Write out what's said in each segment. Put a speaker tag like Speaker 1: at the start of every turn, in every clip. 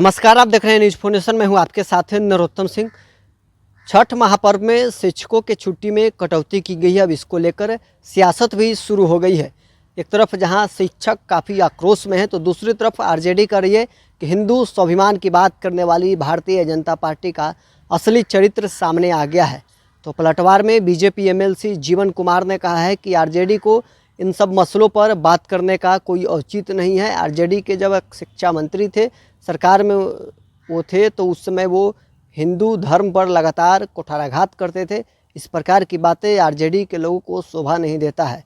Speaker 1: नमस्कार, आप देख रहे हैं न्यूज फोनेशन। में हूं आपके साथ हैं नरोत्तम सिंह। छठ महापर्व में शिक्षकों के छुट्टी में कटौती की गई है। अब इसको लेकर सियासत भी शुरू हो गई है। एक तरफ जहां शिक्षक काफ़ी आक्रोश में हैं, तो दूसरी तरफ आरजेडी कर रही है कि हिंदू स्वाभिमान की बात करने वाली भारतीय जनता पार्टी का असली चरित्र सामने आ गया है। तो पलटवार में बीजेपी एमएलसी जीवन कुमार ने कहा है कि आरजेडी को इन सब मसलों पर बात करने का कोई औचित्य नहीं है। आरजेडी के जब शिक्षा मंत्री थे, सरकार में वो थे, तो उस समय वो हिंदू धर्म पर लगातार कुठाराघात करते थे। इस प्रकार की बातें आरजेडी के लोगों को शोभा नहीं देता है।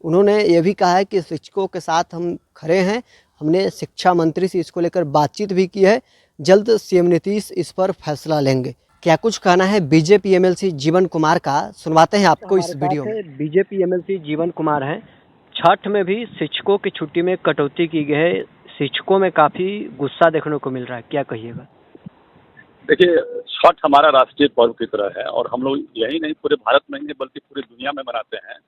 Speaker 1: उन्होंने ये भी कहा है कि शिक्षकों के साथ हम खड़े हैं। हमने शिक्षा मंत्री से इसको लेकर बातचीत भी की है। जल्द सीएम नीतीश इस पर फैसला लेंगे। क्या कुछ कहना है बीजेपी एमएलसी जीवन कुमार का, सुनवाते हैं आपको इस वीडियो में। बीजेपी एमएलसी जीवन कुमार हैं। छठ में भी शिक्षकों की छुट्टी में कटौती की गई है। शिक्षकों में काफ़ी गुस्सा देखने को मिल रहा है, क्या कहिएगा?
Speaker 2: देखिए, छठ हमारा राष्ट्रीय पर्व की तरह है और हम लोग यही नहीं पूरे भारत में ही बल्कि पूरी दुनिया में मनाते हैं।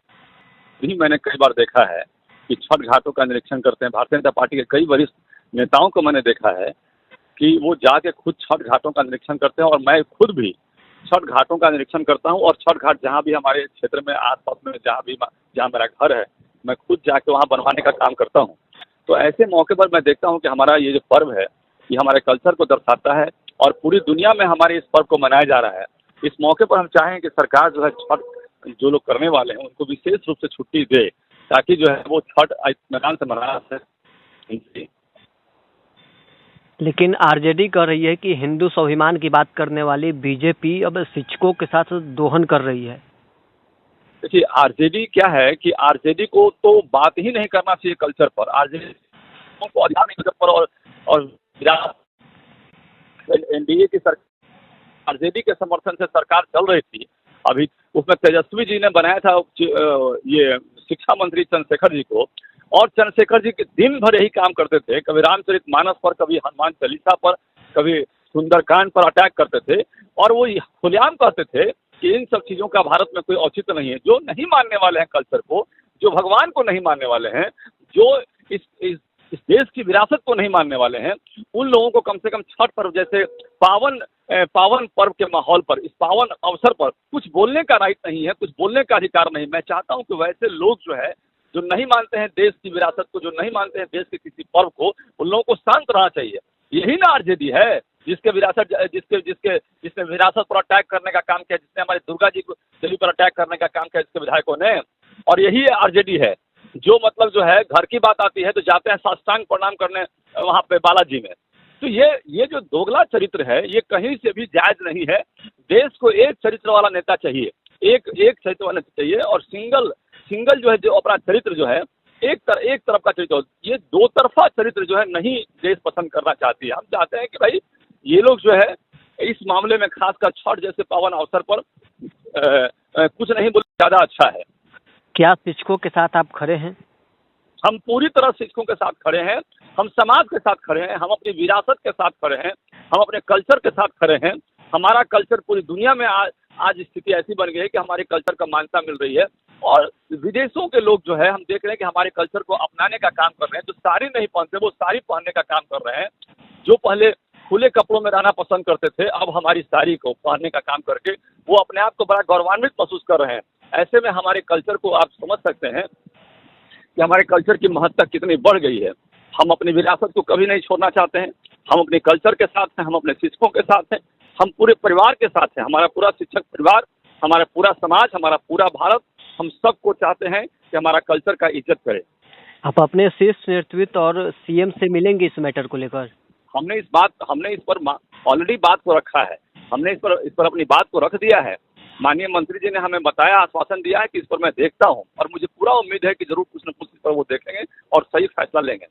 Speaker 2: यही मैंने कई बार देखा है कि छठ घाटों का निरीक्षण करते हैं। भारतीय जनता पार्टी के कई वरिष्ठ नेताओं को मैंने देखा है कि वो जाके खुद छठ घाटों का निरीक्षण करते हैं और मैं खुद भी छठ घाटों का निरीक्षण करता हूँ। और छठ घाट जहाँ भी हमारे क्षेत्र में आस-पास में जहाँ मेरा घर है, मैं खुद जाके वहाँ बनवाने का काम करता हूँ। तो ऐसे मौके पर मैं देखता हूँ कि हमारा ये जो पर्व है, ये हमारे कल्चर को दर्शाता है और पूरी दुनिया में हमारे इस पर्व को मनाया जा रहा है। इस मौके पर हम चाहें कि सरकार जो है छठ जो लोग करने वाले हैं उनको विशेष रूप से छुट्टी दे, ताकि जो है वो छठ इत्मीनान से मना सके।
Speaker 1: लेकिन आरजेडी कह रही है कि हिंदू स्वाभिमान की बात करने वाली बीजेपी अब शिक्षकों के साथ दोहन कर रही है।
Speaker 2: देखिए, आरजेडी क्या है कि आरजेडी को तो बात ही नहीं करना चाहिए कल्चर पर। आरजेडी को अधिकार नहीं कल्चर पर और एनडीए की सरकार आरजेडी के समर्थन से सरकार चल रही थी। अभी उसमें तेजस्वी जी ने बनाया था ये शिक्षा मंत्री चंद्रशेखर जी को, और चंद्रशेखर जी दिन भर यही काम करते थे। कभी रामचरितमानस पर, कभी हनुमान चालीसा पर, कभी सुंदरकांड पर अटैक करते थे और वो खुलेआम कहते थे कि इन सब चीज़ों का भारत में कोई औचित्य नहीं है। जो नहीं मानने वाले हैं कल्चर को, जो भगवान को नहीं मानने वाले हैं, जो इस देश की विरासत को नहीं मानने वाले हैं, उन लोगों को कम से कम छठ पर्व जैसे पावन पर्व के माहौल पर, इस पावन अवसर पर कुछ बोलने का राइट नहीं है, कुछ बोलने का अधिकार नहीं। मैं चाहता हूं कि वैसे लोग जो है, जो नहीं मानते हैं देश की विरासत को, जो नहीं मानते हैं देश के किसी पर्व को, उन लोगों को शांत रहना चाहिए। यही ना आरजेडी है जिसने विरासत पर अटैक करने का काम किया, जिसने हमारी दुर्गा जी को देवी पर अटैक करने का काम किया, जिसके विधायकों ने। और यही आरजेडी है जो मतलब जो है घर की बात आती है तो जाते हैं साष्टांग प्रणाम करने वहाँ पे बालाजी में। तो ये जो दोगला चरित्र है, ये कहीं से भी जायज नहीं है। देश को एक चरित्र वाला नेता चाहिए, एक चरित्र वाला नेता चाहिए। और सिंगल जो है, जो अपना चरित्र जो है, एक तरफ का चरित्र, ये दो तरफा चरित्र जो है नहीं देश पसंद करना चाहती है। हम चाहते हैं कि भाई ये लोग जो है इस मामले में खासकर छठ जैसे पावन अवसर पर कुछ नहीं बोले ज़्यादा अच्छा है।
Speaker 1: क्या शिक्षकों के साथ आप खड़े हैं?
Speaker 2: हम पूरी तरह शिक्षकों के साथ खड़े हैं, हम समाज के साथ खड़े हैं, हम अपनी विरासत के साथ खड़े हैं, हम अपने कल्चर के साथ खड़े हैं। हमारा कल्चर पूरी दुनिया में आज स्थिति ऐसी बन गई है कि हमारे कल्चर को मान्यता मिल रही है। और विदेशों के लोग जो है, हम देख रहे हैं कि हमारे कल्चर को अपनाने का काम कर रहे हैं। जो साड़ी नहीं पहनते वो साड़ी पहनने का काम कर रहे हैं। जो पहले खुले कपड़ों में रहना पसंद करते थे, अब हमारी साड़ी को पहनने का काम करके वो अपने आप को बड़ा गौरवान्वित महसूस कर रहे हैं। ऐसे में हमारे कल्चर को आप समझ सकते हैं कि हमारे कल्चर की महत्ता कितनी बढ़ गई है। हम अपनी विरासत को कभी नहीं छोड़ना चाहते हैं। हम अपने कल्चर के साथ हैं, हम अपने शिक्षकों के साथ हैं, हम पूरे परिवार के साथ हैं। हमारा पूरा शिक्षक परिवार, हमारा पूरा समाज, हमारा पूरा भारत, हम सबको चाहते हैं कि हमारा कल्चर का इज्जत करे।
Speaker 1: आप अपने शीर्ष नेतृत्व और सीएम से मिलेंगे इस मैटर को लेकर?
Speaker 2: हमने इस पर ऑलरेडी बात को रखा है। हमने इस पर अपनी बात को रख दिया है। माननीय मंत्री जी ने हमें बताया, आश्वासन दिया है कि इस पर मैं देखता हूं, और मुझे पूरा उम्मीद है कि जरूर कुछ न कुछ इस पर वो देखेंगे और सही फैसला लेंगे।